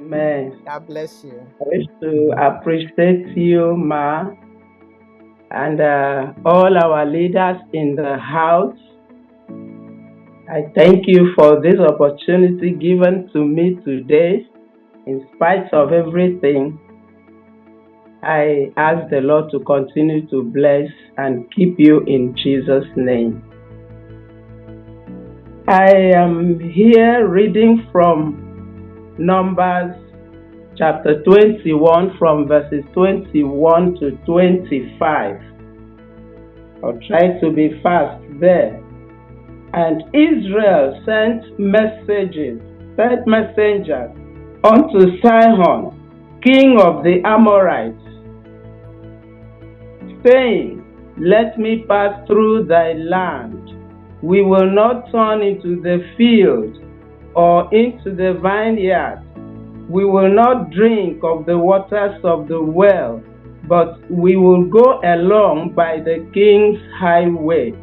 Amen. God bless you. I wish to appreciate you, Ma, and all our leaders in the house. I thank you for this opportunity given to me today. In spite of everything, I ask the Lord to continue to bless and keep you in Jesus' name. I am here reading from Numbers chapter 21 from verses 21 to 25. I'll try to be fast there. And Israel sent messengers unto Sihon, king of the Amorites, saying, Let me pass through thy land. We will not turn into the field or into the vineyard. We will not drink of the waters of the well, but we will go along by the king's highway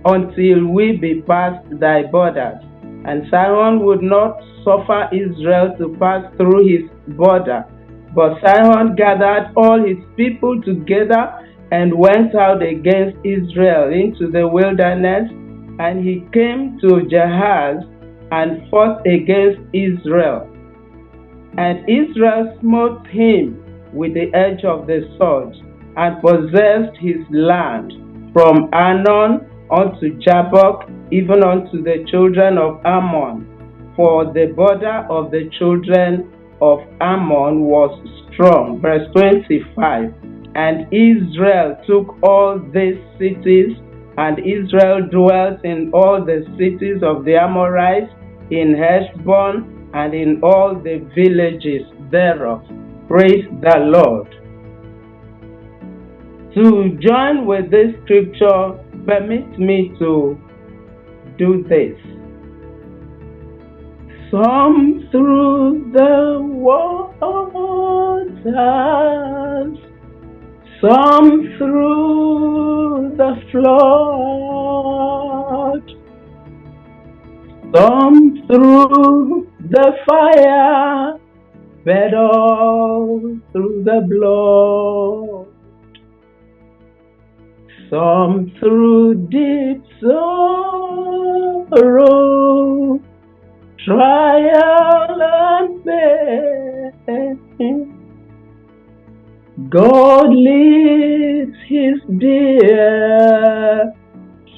until we be past thy borders. And Sihon would not suffer Israel to pass through his border. But Sihon gathered all his people together and went out against Israel into the wilderness, and he came to Jahaz and fought against Israel. And Israel smote him with the edge of the sword, and possessed his land from Arnon unto Jabbok, even unto the children of Ammon. For the border of the children of Ammon was strong. Verse 25. And Israel took all these cities, and Israel dwelt in all the cities of the Amorites, in Heshbon, and in all the villages thereof. Praise the Lord. To join with this scripture, permit me to do this. Some through the waters, some through the flood, some through the fire, but all through the blood. Some through deep sorrow, trial and pain. God leads his dear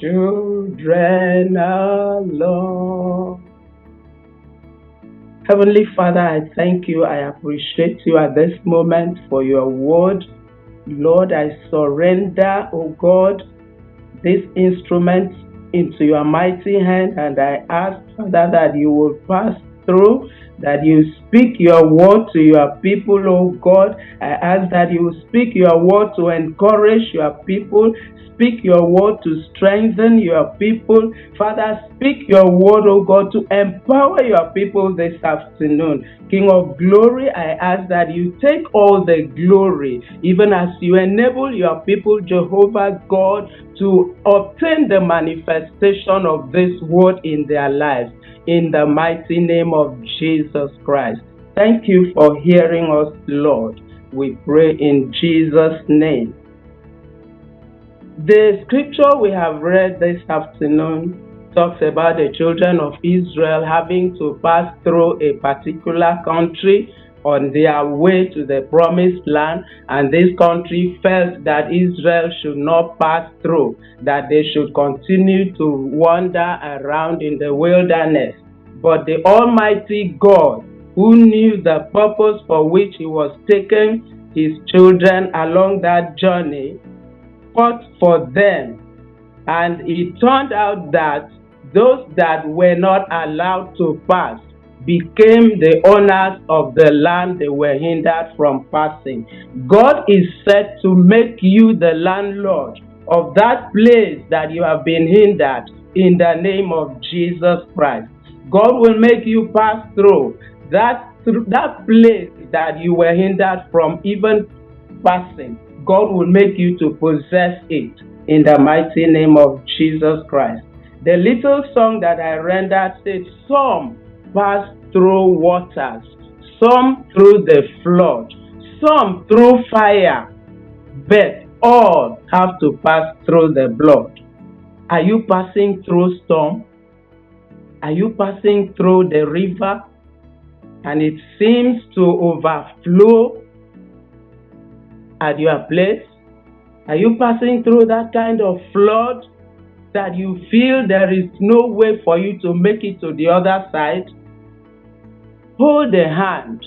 children along. Heavenly Father, I thank you. I appreciate you at this moment for your word. Lord, I surrender, O God, this instrument into your mighty hand, and I ask, Father, that you will pass through, that you speak your word to your people, O God. I ask that you will speak your word to encourage your people, speak your word to strengthen your people. Father, speak your word, O God, to empower your people this afternoon. King of glory, I ask that you take all the glory, even as you enable your people, Jehovah God, to obtain the manifestation of this word in their lives, in the mighty name of Jesus Christ. Thank you for hearing us, Lord. We pray in Jesus' name. The scripture we have read this afternoon talks about the children of Israel having to pass through a particular country on their way to the promised land, and this country felt that Israel should not pass through, that they should continue to wander around in the wilderness. But the Almighty God, who knew the purpose for which he was taking his children along that journey, fought for them, and it turned out that those that were not allowed to pass became the owners of the land they were hindered from passing. God is set to make you the landlord of that place that you have been hindered in the name of Jesus Christ. God will make you pass through that place that you were hindered from even passing. God will make you to possess it in the mighty name of Jesus Christ. The little song that I rendered said, some pass through waters, some through the flood, some through fire, but all have to pass through the blood. Are you passing through storm? Are you passing through the river and it seems to overflow at your place? Are you passing through that kind of flood that you feel there is no way for you to make it to the other side? Hold the hand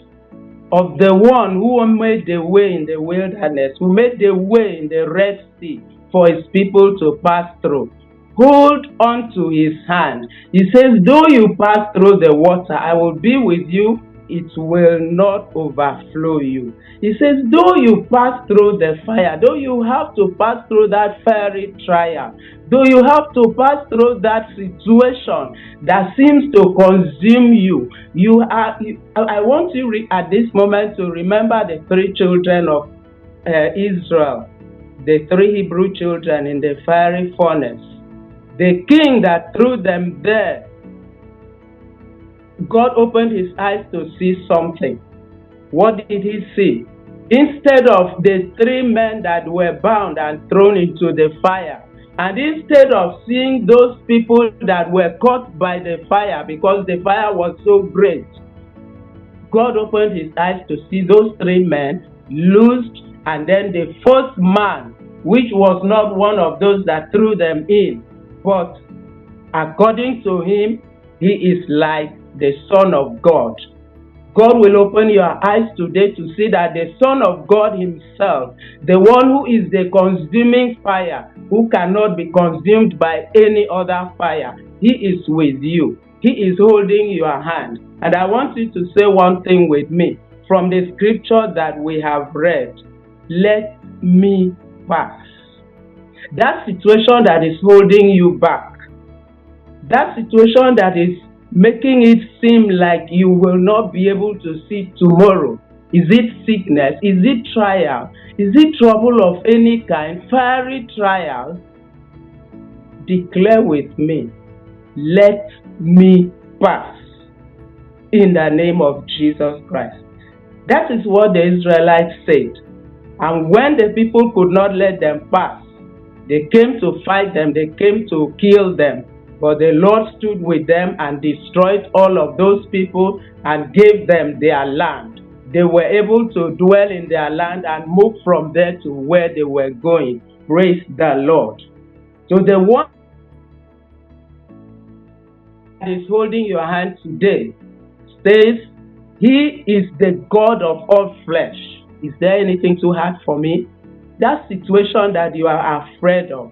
of the one who made the way in the wilderness, who made the way in the Red Sea for his people to pass through. Hold on to his hand. He says, though you pass through the water, I will be with you. It will not overflow you. He says, though you pass through the fire, though you have to pass through that fiery trial, though you have to pass through that situation that seems to consume you, I want you at this moment to remember the three children of Israel, the three Hebrew children in the fiery furnace. The king that threw them there, God opened his eyes to see something. What did he see? Instead of the three men that were bound and thrown into the fire, and instead of seeing those people that were caught by the fire because the fire was so great, God opened his eyes to see those three men loosed, and then the fourth man, which was not one of those that threw them in, but according to him, he is like the Son of God. God will open your eyes today to see that the Son of God himself, the one who is the consuming fire, who cannot be consumed by any other fire, he is with you. He is holding your hand. And I want you to say one thing with me from the scripture that we have read. Let me pass. That situation that is holding you back, that situation that is making it seem like you will not be able to see tomorrow. Is it sickness? Is it trial? Is it trouble of any kind? Fiery trial? Declare with me, let me pass in the name of Jesus Christ. That is what the Israelites said. And when the people could not let them pass, they came to fight them, they came to kill them. But the Lord stood with them and destroyed all of those people and gave them their land. They were able to dwell in their land and move from there to where they were going. Praise the Lord. So the one that is holding your hand today says, he is the God of all flesh. Is there anything too hard for me? That situation that you are afraid of,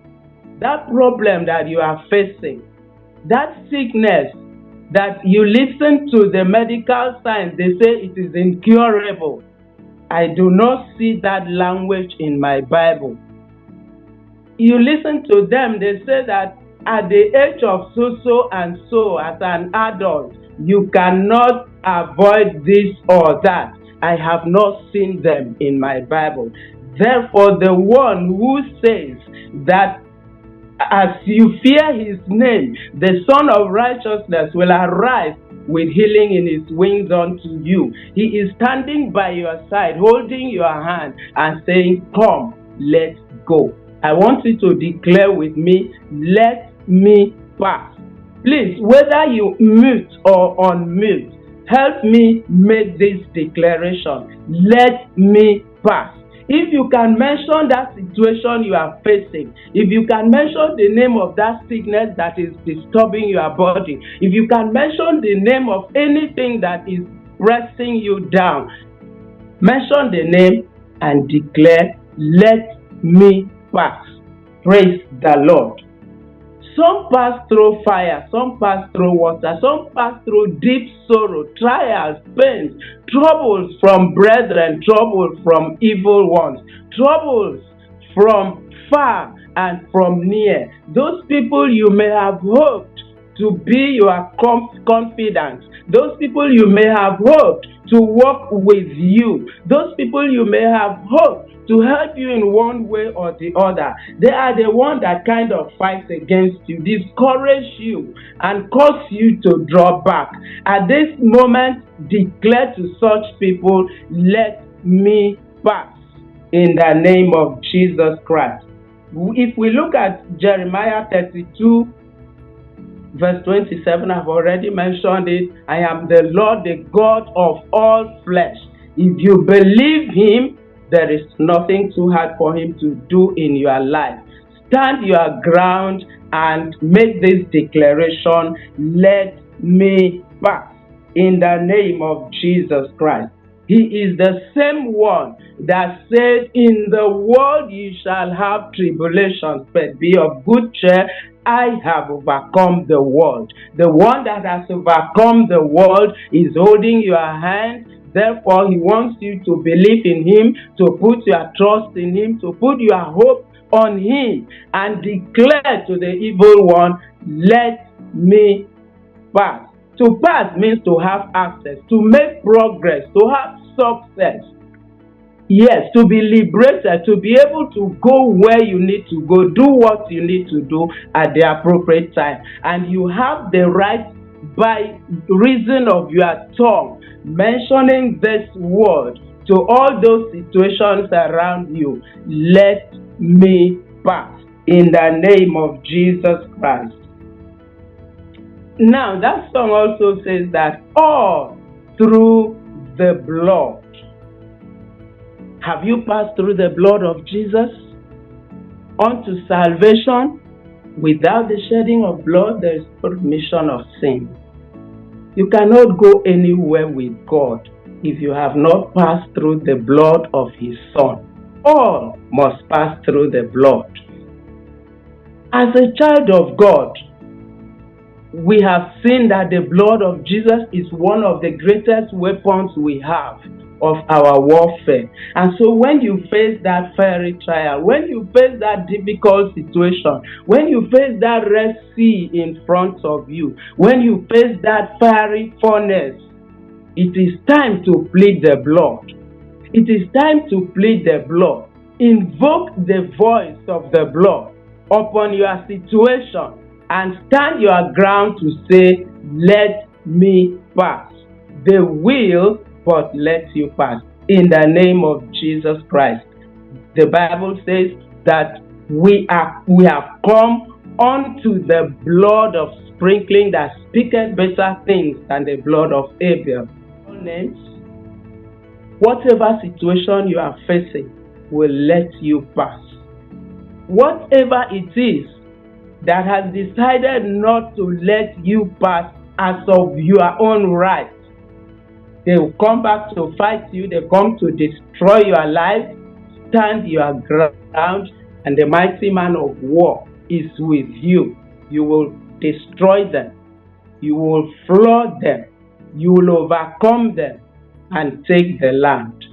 that problem that you are facing, that sickness that you listen to the medical science, they say it is incurable. I do not see that language in my Bible. You listen to them, they say that at the age of so and so as an adult, you cannot avoid this or that. I have not seen them in my Bible. Therefore, the one who says that as you fear his name, the Son of Righteousness will arise with healing in his wings unto you. He is standing by your side, holding your hand and saying, come, let's go. I want you to declare with me, let me pass. Please, whether you mute or unmute, help me make this declaration. Let me pass. If you can mention that situation you are facing, if you can mention the name of that sickness that is disturbing your body, if you can mention the name of anything that is pressing you down, mention the name and declare, let me pass. Praise the Lord. Some pass through fire, some pass through water, some pass through deep sorrow, trials, pains, troubles from brethren, troubles from evil ones, troubles from far and from near. Those people you may have hoped to be your confidant, those people you may have hoped to walk with you, those people you may have hoped to help you in one way or the other. They are the one that kind of fight against you, discourage you, and cause you to draw back. At this moment, declare to such people, let me pass in the name of Jesus Christ. If we look at Jeremiah 32, verse 27, I've already mentioned it. I am the Lord, the God of all flesh. If you believe him, there is nothing too hard for him to do in your life. Stand your ground and make this declaration, let me pass in the name of Jesus Christ. He is the same one that said, in the world you shall have tribulations, but be of good cheer. I have overcome the world. The one that has overcome the world is holding your hand. Therefore, he wants you to believe in him, to put your trust in him, to put your hope on him, and declare to the evil one, let me pass. To pass means to have access, to make progress, to have success. Yes, to be liberated, to be able to go where you need to go, do what you need to do at the appropriate time. And you have the right, by reason of your tongue, mentioning this word to all those situations around you, let me pass in the name of Jesus Christ. Now, that song also says that all through the blood. Have you passed through the blood of Jesus unto salvation? Without the shedding of blood, there is remission of sin. You cannot go anywhere with God if you have not passed through the blood of his Son. All must pass through the blood. As a child of God, we have seen that the blood of Jesus is one of the greatest weapons we have of our warfare. And so when you face that fiery trial, when you face that difficult situation, when you face that Red Sea in front of you, when you face that fiery furnace, it is time to plead the blood. It is time to plead the blood. Invoke the voice of the blood upon your situation and stand your ground to say, let me pass. They will, but let you pass. In the name of Jesus Christ. The Bible says that we have come unto the blood of sprinkling that speaketh better things than the blood of Abel. Names, whatever situation you are facing will let you pass. Whatever it is that has decided not to let you pass as of your own right, they will come back to fight you. They come to destroy your life. Stand your ground, and the mighty man of war is with you. You will destroy them. You will flood them. You will overcome them and take the land.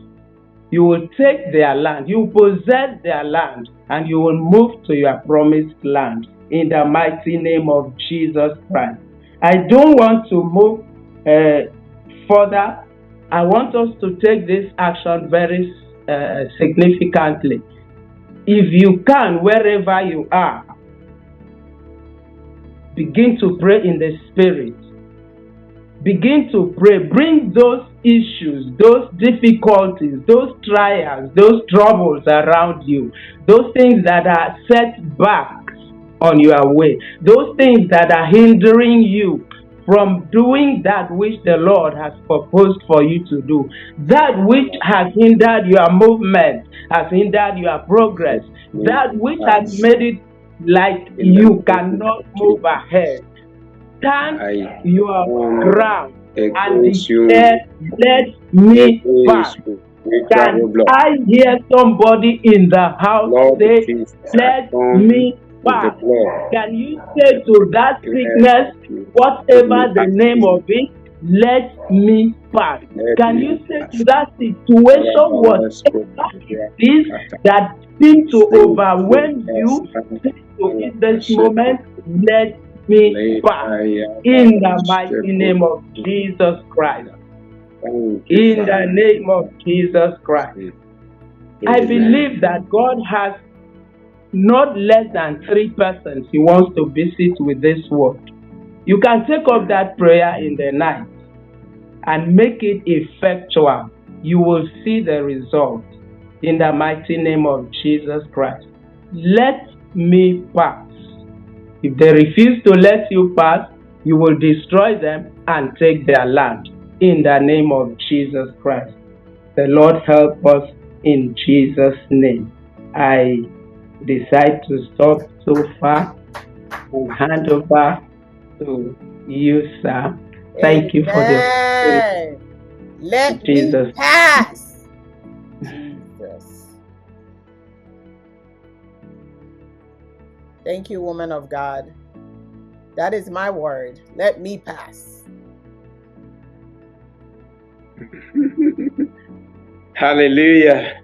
You will take their land. You will possess their land, and you will move to your promised land in the mighty name of Jesus Christ. I don't want to move further. I want us to take this action very significantly. If you can, wherever you are, begin to pray in the Spirit. Begin to pray. Bring those issues, those difficulties, those trials, those troubles around you, those things that are set back on your way, those things that are hindering you from doing that which the Lord has proposed for you to do, that which has hindered your movement, has hindered your progress, that which has made it like you cannot move ahead. Stand your ground and declare, let me pass. Can I hear somebody in the house say, let me pass? Can you say to that sickness, whatever the name of it, let me pass? Can you say to that situation, whatever it is that seems to overwhelm you, in this moment, let me pass in the mighty name of Jesus Christ. In the name of Jesus Christ. I believe that God has not less than 3 persons He wants to visit with this word. You can take up that prayer in the night and make it effectual. You will see the result in the mighty name of Jesus Christ. Let me pass. If they refuse to let you pass, you will destroy them and take their land in the name of Jesus Christ. The Lord help us in Jesus' name. I decide to stop so far and hand over to you, sir. Thank you for the opportunity. Let Jesus. me pass. Jesus. Thank you, woman of God. That is my word. Let me pass. Hallelujah.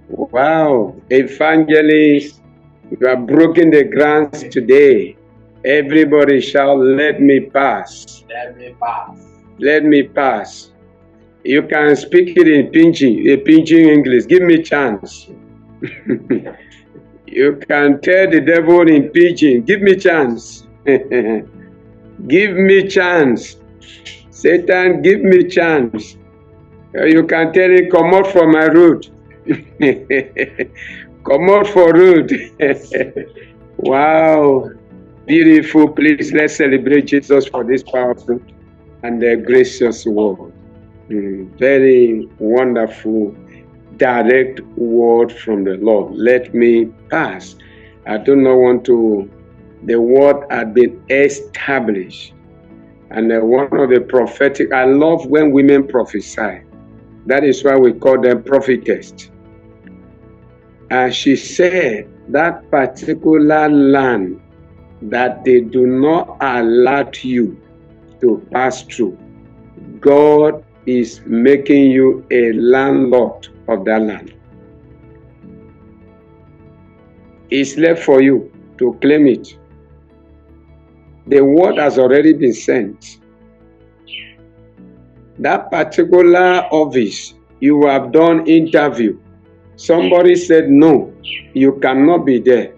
Wow. Evangelist, you are broken the grounds today. Everybody shall let me pass. Let me pass. Let me pass. You can speak it in Pidgin English. Give me chance. You can tell the devil in Pidgin, give me chance. Give me chance. Satan, give me chance. You can tell him, come out from my road. Come out for road. Wow. Beautiful. Please, let's celebrate Jesus for this powerful and gracious word. Very wonderful, direct word from the Lord. Let me pass. I do not want to, the word had been established. And one of the prophetic, I love when women prophesy. That is why we call them prophetess. And she said that particular land that they do not allow you to pass through, God is making you a landlord of that land. It's left for you to claim it. The word has already been sent. That particular office, you have done interview. Somebody said, no, you cannot be there.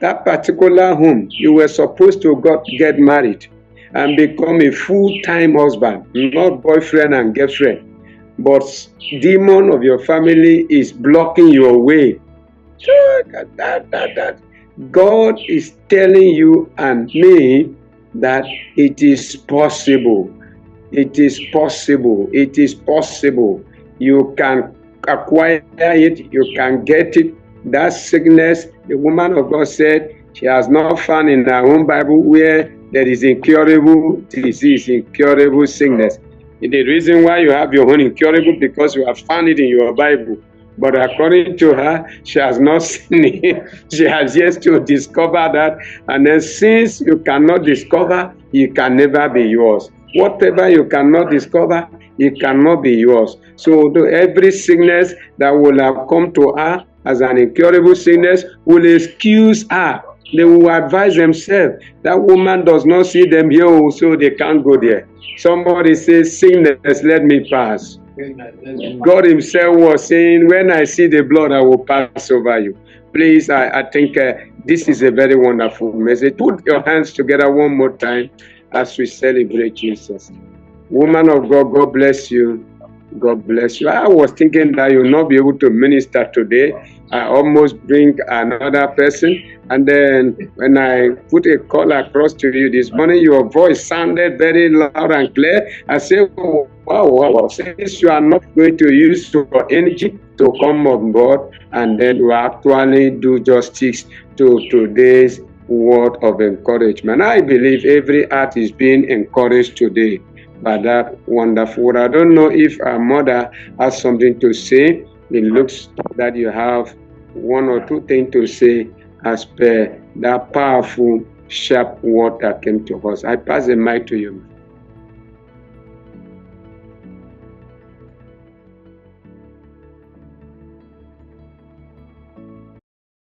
That particular home, you were supposed to get married and become a full-time husband, not boyfriend and girlfriend. But demon of your family is blocking your way. God is telling you and me that it is possible. It is possible. It is possible. You can acquire it. You can get it. That sickness, the woman of God said, she has not found in her own Bible where there is incurable disease, incurable sickness. The reason why you have your own incurable because you have found it in your Bible. But according to her, she has not seen it. She has yet to discover that. And then since you cannot discover, it can never be yours. Whatever you cannot discover, it cannot be yours. So every sickness that will have come to her as an incurable sickness will excuse her. They will advise themselves. That woman does not see them here, so they can't go there. Somebody says, sickness, let me pass. God himself was saying, when I see the blood, I will pass over you. Please, I think this is a very wonderful message. Put your hands together one more time as we celebrate Jesus. Woman of God, God bless you. God bless you. I was thinking that you will not be able to minister today. I almost bring another person. And then when I put a call across to you this morning, your voice sounded very loud and clear. I said, oh, wow. Since you are not going to use your energy to come on board, and then you actually do justice to today's word of encouragement. I believe every heart is being encouraged today by that wonderful word. I don't know if our mother has something to say. It looks that you have one or two things to say as per that powerful, sharp word that came to us. I pass the mic to you.